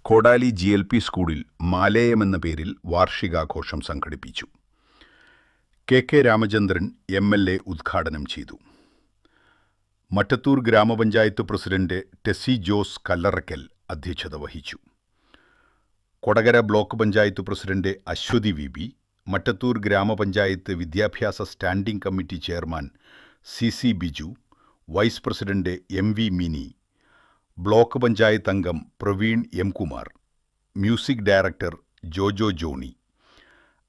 കോടാലി GLP സ്കൂളിൽ മാലേയം എന്ന പേരിൽ വാർഷികാഘോഷം സംഘടിപ്പിച്ചു. KK രാമചന്ദ്രൻ MLA ഉദ്ഘാടനം ചെയ്തു. മട്ടത്തൂർ ഗ്രാമപഞ്ചായത്ത് പ്രസിഡന്റ് ടെസ്സി ജോസ് കല്ലറയ്ക്കൽ അധ്യക്ഷത വഹിച്ചു. Kodakara block panchayat president Aswathy VB, Mattathur ഗ്രാമപഞ്ചായത്ത് വിദ്യാഭ്യാസ standing committee chairman CC Biju, vice president MV Mini, block panchayat അംഗം Praveen M. Kumar, music director Jojo Johny,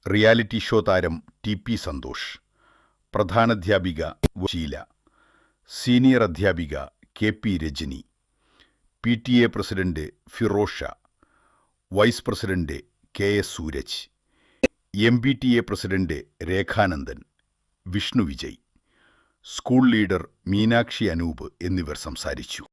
reality show താരം TP സന്തോഷ്, പ്രധാനാധ്യാപിക ഷീല, സീനിയർ അധ്യാപിക KP Rajani, PTA president Firosha, vice president KS Sooraj, MBTA president Rekhanandan, Vishnu Vijay, school leader Meenakshi Anoop എന്നിവർ സംസാരിച്ചു.